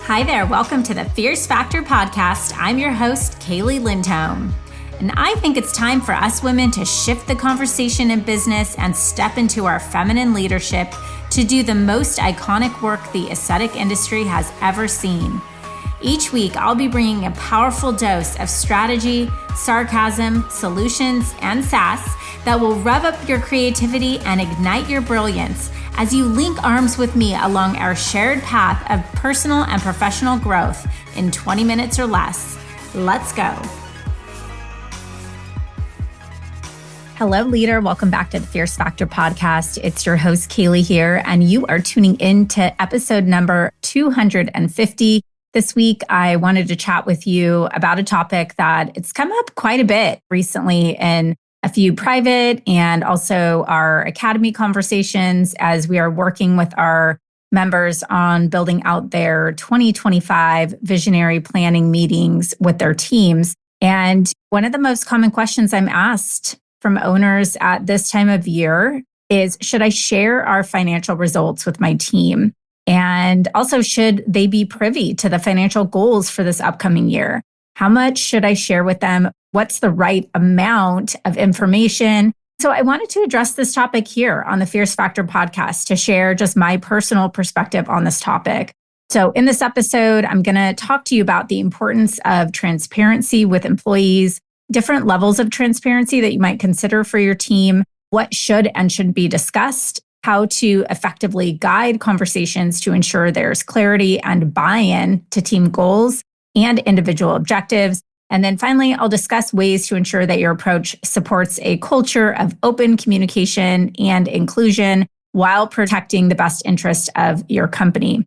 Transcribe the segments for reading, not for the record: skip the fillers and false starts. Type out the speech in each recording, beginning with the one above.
Hi there, welcome to the Fierce Factor podcast. I'm your host, Kaylee Lindholm. And I think it's time for us women to shift the conversation in business and step into our feminine leadership to do the most iconic work the aesthetic industry has ever seen. Each week, I'll be bringing a powerful dose of strategy, sarcasm, solutions, and sass that will rev up your creativity and ignite your brilliance as you link arms with me along our shared path of personal and professional growth in 20 minutes or less. Let's go. Hello, leader. Welcome back to the Fierce Factor podcast. It's your host, Kaylee here, and you are tuning in to episode number 250. This week, I wanted to chat with you about a topic that it's come up quite a bit recently in a few private and also our academy conversations as we are working with our members on building out their 2025 visionary planning meetings with their teams. And one of the most common questions I'm asked from owners at this time of year is, should I share our financial results with my team? And also, should they be privy to the financial goals for this upcoming year? How much should I share with them? What's the right amount of information? So I wanted to address this topic here on the Fierce Factor podcast to share just my personal perspective on this topic. So in this episode, I'm going to talk to you about the importance of transparency with employees, different levels of transparency that you might consider for your team, what should and shouldn't be discussed, how to effectively guide conversations to ensure there's clarity and buy-in to team goals and individual objectives. And then finally, I'll discuss ways to ensure that your approach supports a culture of open communication and inclusion while protecting the best interest of your company.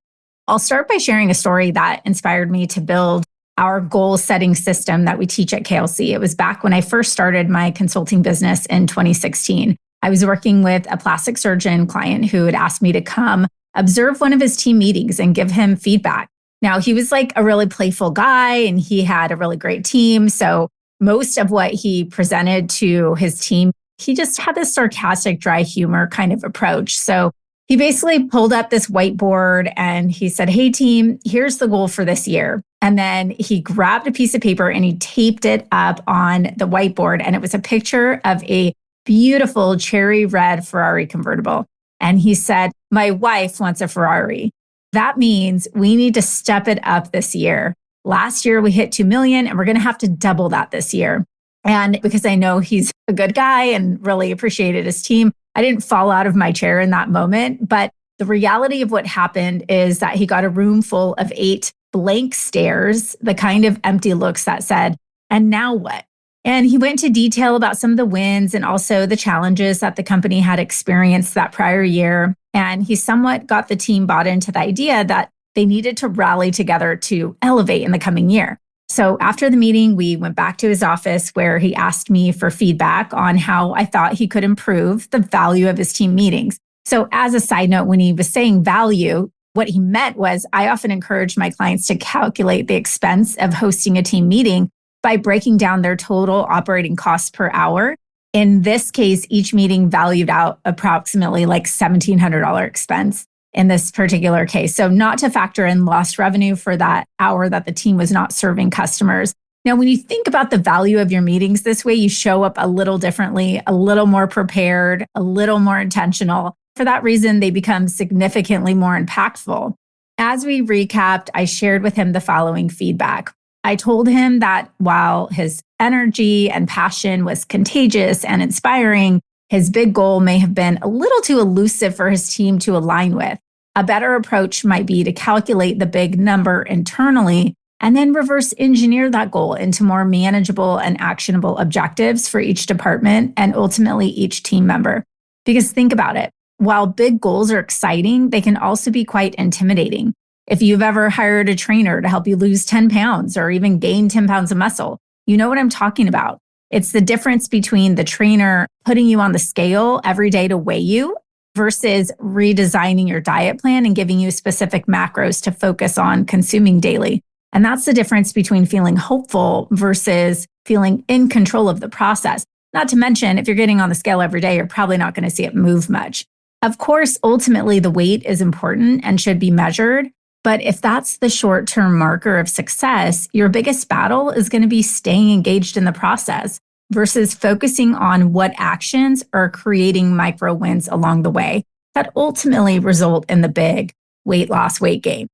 I'll start by sharing a story that inspired me to build our goal setting system that we teach at KLC. It was back when I first started my consulting business in 2016. I was working with a plastic surgeon client who had asked me to come observe one of his team meetings and give him feedback. Now, he was like a really playful guy and he had a really great team. So most of what he presented to his team, he just had this sarcastic, dry humor kind of approach. So he basically pulled up this whiteboard and he said, "Hey team, here's the goal for this year." And then he grabbed a piece of paper and he taped it up on the whiteboard. And it was a picture of a beautiful cherry red Ferrari convertible. And he said, "My wife wants a Ferrari. That means we need to step it up this year. Last year we hit 2 million and we're going to have to double that this year." And because I know he's a good guy and really appreciated his team, I didn't fall out of my chair in that moment. But the reality of what happened is that he got a room full of 8 blank stares, the kind of empty looks that said, "And now what?" And he went into detail about some of the wins and also the challenges that the company had experienced that prior year. And he somewhat got the team bought into the idea that they needed to rally together to elevate in the coming year. So after the meeting, we went back to his office where he asked me for feedback on how I thought he could improve the value of his team meetings. So as a side note, when he was saying value, what he meant was I often encourage my clients to calculate the expense of hosting a team meeting by breaking down their total operating costs per hour. In this case, each meeting valued out approximately like $1,700 expense in this particular case. So not to factor in lost revenue for that hour that the team was not serving customers. Now, when you think about the value of your meetings this way, you show up a little differently, a little more prepared, a little more intentional. For that reason, they become significantly more impactful. As we recapped, I shared with him the following feedback. I told him that while his energy and passion was contagious and inspiring, his big goal may have been a little too elusive for his team to align with. A better approach might be to calculate the big number internally and then reverse engineer that goal into more manageable and actionable objectives for each department and ultimately each team member. Because think about it, while big goals are exciting, they can also be quite intimidating. If you've ever hired a trainer to help you lose 10 pounds or even gain 10 pounds of muscle, you know what I'm talking about. It's the difference between the trainer putting you on the scale every day to weigh you versus redesigning your diet plan and giving you specific macros to focus on consuming daily. And that's the difference between feeling hopeful versus feeling in control of the process. Not to mention, if you're getting on the scale every day, you're probably not going to see it move much. Of course, ultimately, the weight is important and should be measured, But if that's the short-term marker of success, your biggest battle is going to be staying engaged in the process versus focusing on what actions are creating micro wins along the way that ultimately result in the big weight loss, weight gain.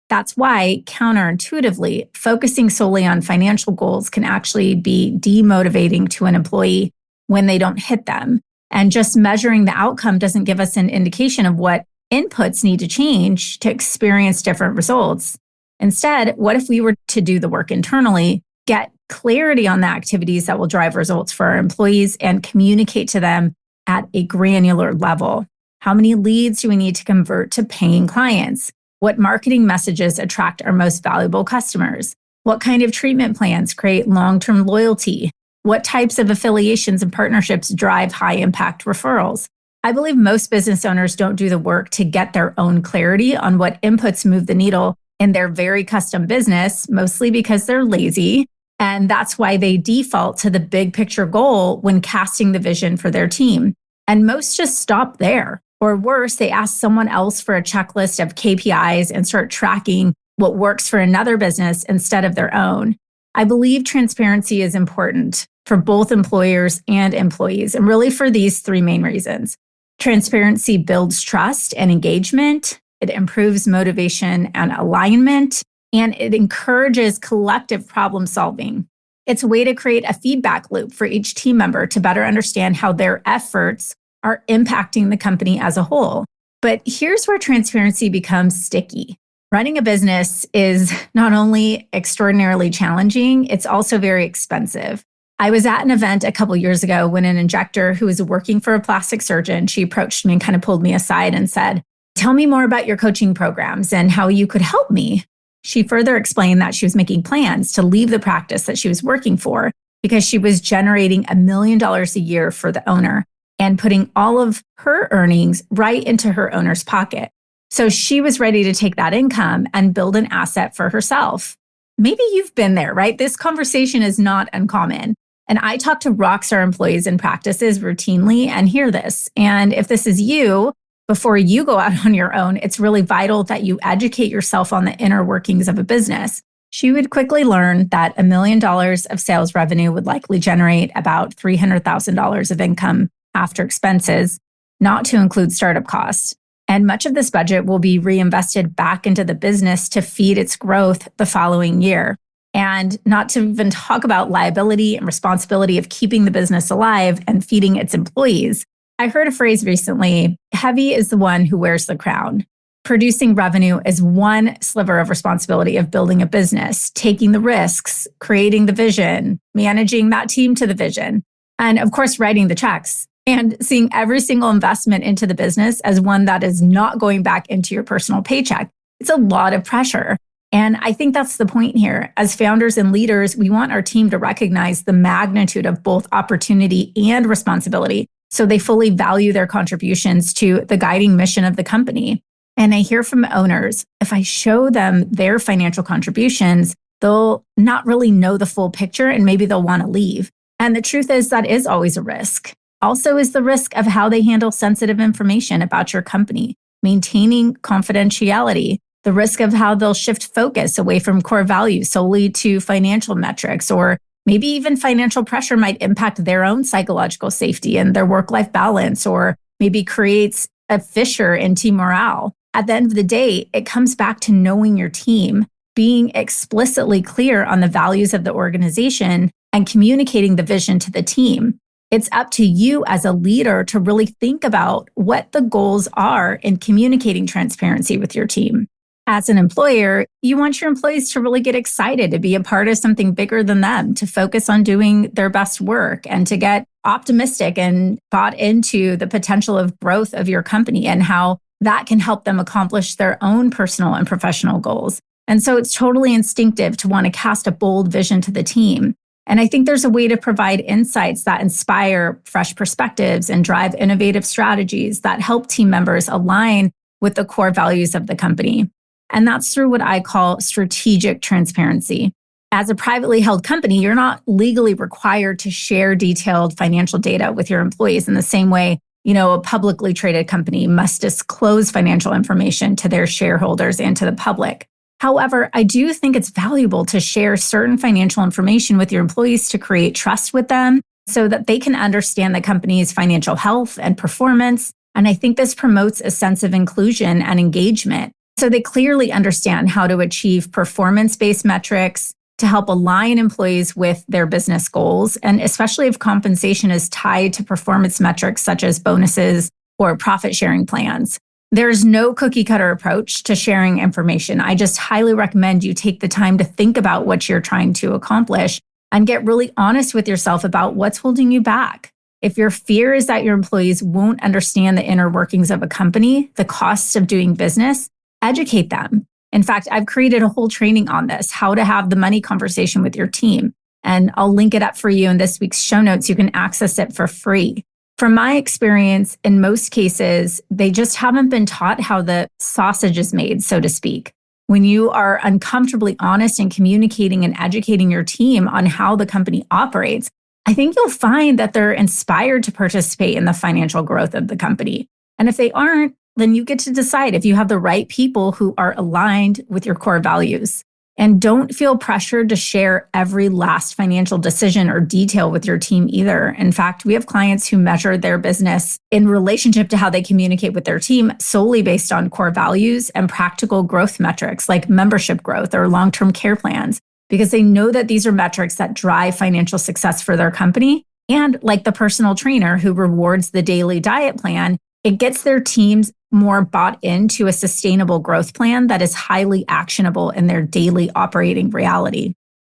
That's why, counterintuitively, focusing solely on financial goals can actually be demotivating to an employee when they don't hit them. And just measuring the outcome doesn't give us an indication of what inputs need to change to experience different results. Instead, what if we were to do the work internally, get clarity on the activities that will drive results for our employees, and communicate to them at a granular level? How many leads do we need to convert to paying clients? What marketing messages attract our most valuable customers? What kind of treatment plans create long-term loyalty? What types of affiliations and partnerships drive high-impact referrals? I believe most business owners don't do the work to get their own clarity on what inputs move the needle in their very custom business, mostly because they're lazy. And that's why they default to the big picture goal when casting the vision for their team. And most just stop there. Or worse, they ask someone else for a checklist of KPIs and start tracking what works for another business instead of their own. I believe transparency is important for both employers and employees, and really for these three main reasons. Transparency builds trust and engagement. It improves motivation and alignment, and it encourages collective problem solving. It's a way to create a feedback loop for each team member to better understand how their efforts are impacting the company as a whole. But here's where transparency becomes sticky. Running a business is not only extraordinarily challenging, it's also very expensive. I was at an event a couple years ago when an injector who was working for a plastic surgeon, she approached me and kind of pulled me aside and said, "Tell me more about your coaching programs and how you could help me." She further explained that she was making plans to leave the practice that she was working for because she was generating $1 million a year for the owner and putting all of her earnings right into her owner's pocket. So she was ready to take that income and build an asset for herself. Maybe you've been there, right? This conversation is not uncommon. And I talk to rockstar employees in practices routinely and hear this. And if this is you, before you go out on your own, it's really vital that you educate yourself on the inner workings of a business. She would quickly learn that $1 million of sales revenue would likely generate about $300,000 of income after expenses, not to include startup costs. And much of this budget will be reinvested back into the business to feed its growth the following year. And not to even talk about liability and responsibility of keeping the business alive and feeding its employees. I heard a phrase recently, heavy is the one who wears the crown. Producing revenue is one sliver of responsibility of building a business, taking the risks, creating the vision, managing that team to the vision, and of course, writing the checks. And seeing every single investment into the business as one that is not going back into your personal paycheck. It's a lot of pressure. And I think that's the point here. As founders and leaders, we want our team to recognize the magnitude of both opportunity and responsibility so they fully value their contributions to the guiding mission of the company. And I hear from owners, if I show them their financial contributions, they'll not really know the full picture and maybe they'll want to leave. And the truth is that is always a risk. Also is the risk of how they handle sensitive information about your company, maintaining confidentiality, the risk of how they'll shift focus away from core values solely to financial metrics, or maybe even financial pressure might impact their own psychological safety and their work-life balance, or maybe creates a fissure in team morale. At the end of the day, it comes back to knowing your team, being explicitly clear on the values of the organization, and communicating the vision to the team. It's up to you as a leader to really think about what the goals are in communicating transparency with your team. As an employer, you want your employees to really get excited to be a part of something bigger than them, to focus on doing their best work and to get optimistic and bought into the potential of growth of your company and how that can help them accomplish their own personal and professional goals. And so it's totally instinctive to want to cast a bold vision to the team. And I think there's a way to provide insights that inspire fresh perspectives and drive innovative strategies that help team members align with the core values of the company. And that's through what I call strategic transparency. As a privately held company, you're not legally required to share detailed financial data with your employees in the same way a publicly traded company must disclose financial information to their shareholders and to the public. However, I do think it's valuable to share certain financial information with your employees to create trust with them so that they can understand the company's financial health and performance. And I think this promotes a sense of inclusion and engagement. So they clearly understand how to achieve performance-based metrics to help align employees with their business goals, and especially if compensation is tied to performance metrics such as bonuses or profit-sharing plans. There's no cookie-cutter approach to sharing information. I just highly recommend you take the time to think about what you're trying to accomplish and get really honest with yourself about what's holding you back. If your fear is that your employees won't understand the inner workings of a company, the costs of doing business, educate them. In fact, I've created a whole training on this, how to have the money conversation with your team. And I'll link it up for you in this week's show notes. You can access it for free. From my experience, in most cases, they just haven't been taught how the sausage is made, so to speak. When you are uncomfortably honest in communicating and educating your team on how the company operates, I think you'll find that they're inspired to participate in the financial growth of the company. And if they aren't, then you get to decide if you have the right people who are aligned with your core values. And don't feel pressured to share every last financial decision or detail with your team either. In fact, we have clients who measure their business in relationship to how they communicate with their team solely based on core values and practical growth metrics like membership growth or long-term care plans, because they know that these are metrics that drive financial success for their company. And like the personal trainer who rewards the daily diet plan, it gets their teams more bought into a sustainable growth plan that is highly actionable in their daily operating reality.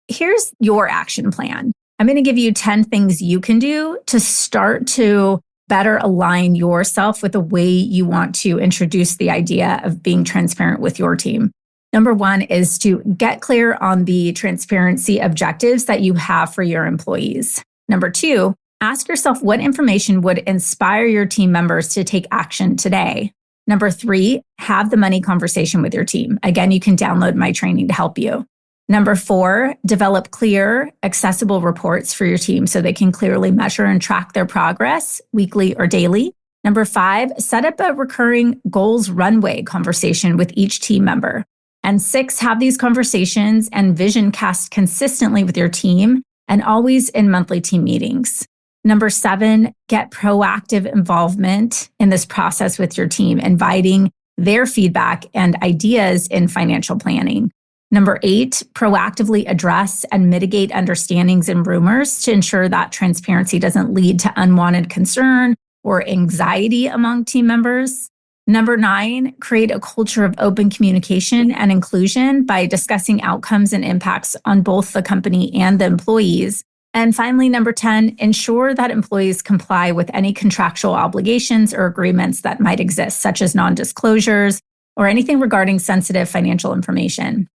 Here's your action plan. I'm going to give you 10 things you can do to start to better align yourself with the way you want to introduce the idea of being transparent with your team. Number one is to get clear on the transparency objectives that you have for your employees. Number two, ask yourself what information would inspire your team members to take action today. Number three, have the money conversation with your team. Again, you can download my training to help you. Number four, develop clear, accessible reports for your team so they can clearly measure and track their progress weekly or daily. Number five, set up a recurring goals runway conversation with each team member. And six, have these conversations and vision cast consistently with your team and always in monthly team meetings. Number seven, get proactive involvement in this process with your team, inviting their feedback and ideas in financial planning. Number eight, proactively address and mitigate understandings and rumors to ensure that transparency doesn't lead to unwanted concern or anxiety among team members. Number nine, create a culture of open communication and inclusion by discussing outcomes and impacts on both the company and the employees. And finally, number 10, ensure that employees comply with any contractual obligations or agreements that might exist, such as non-disclosures or anything regarding sensitive financial information.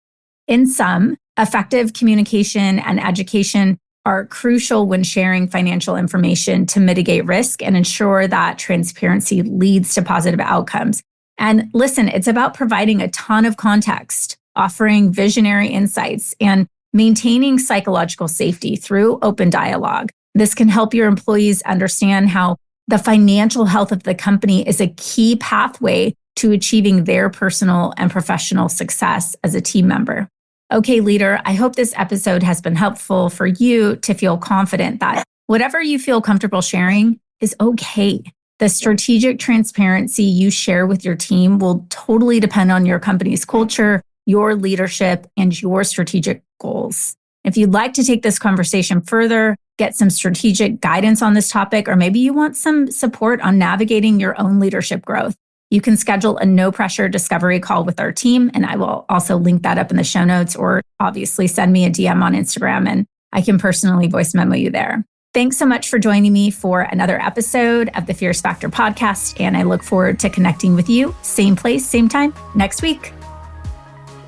In sum, effective communication and education are crucial when sharing financial information to mitigate risk and ensure that transparency leads to positive outcomes. And listen, it's about providing a ton of context, offering visionary insights, and maintaining psychological safety through open dialogue. This can help your employees understand how the financial health of the company is a key pathway to achieving their personal and professional success as a team member. Okay, leader, I hope this episode has been helpful for you to feel confident that whatever you feel comfortable sharing is okay. The strategic transparency you share with your team will totally depend on your company's culture, your leadership, and your strategic goals. If you'd like to take this conversation further, get some strategic guidance on this topic, or maybe you want some support on navigating your own leadership growth, you can schedule a no-pressure discovery call with our team, and I will also link that up in the show notes, or obviously send me a DM on Instagram, and I can personally voice memo you there. Thanks so much for joining me for another episode of the Fierce Factor podcast, and I look forward to connecting with you, same place, same time, next week.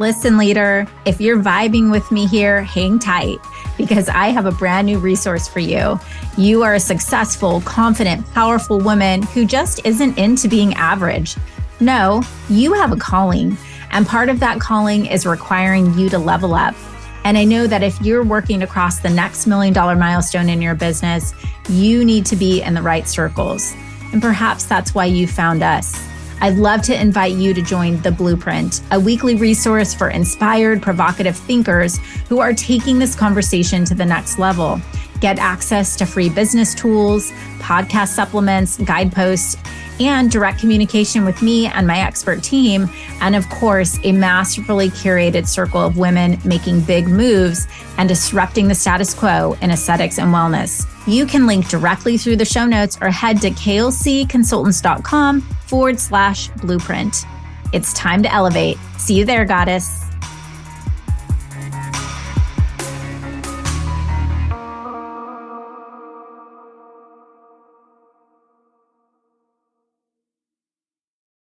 Listen, leader, if you're vibing with me here, hang tight because I have a brand new resource for you. You are a successful, confident, powerful woman who just isn't into being average. No, you have a calling, and part of that calling is requiring you to level up. And I know that if you're working across the next $1 million milestone in your business, you need to be in the right circles. And perhaps that's why you found us. I'd love to invite you to join The Blueprint, a weekly resource for inspired, provocative thinkers who are taking this conversation to the next level. Get access to free business tools, podcast supplements, guideposts, and direct communication with me and my expert team. And of course, a masterfully curated circle of women making big moves and disrupting the status quo in aesthetics and wellness. You can link directly through the show notes or head to klcconsultants.com/blueprint. It's time to elevate. See you there, goddess.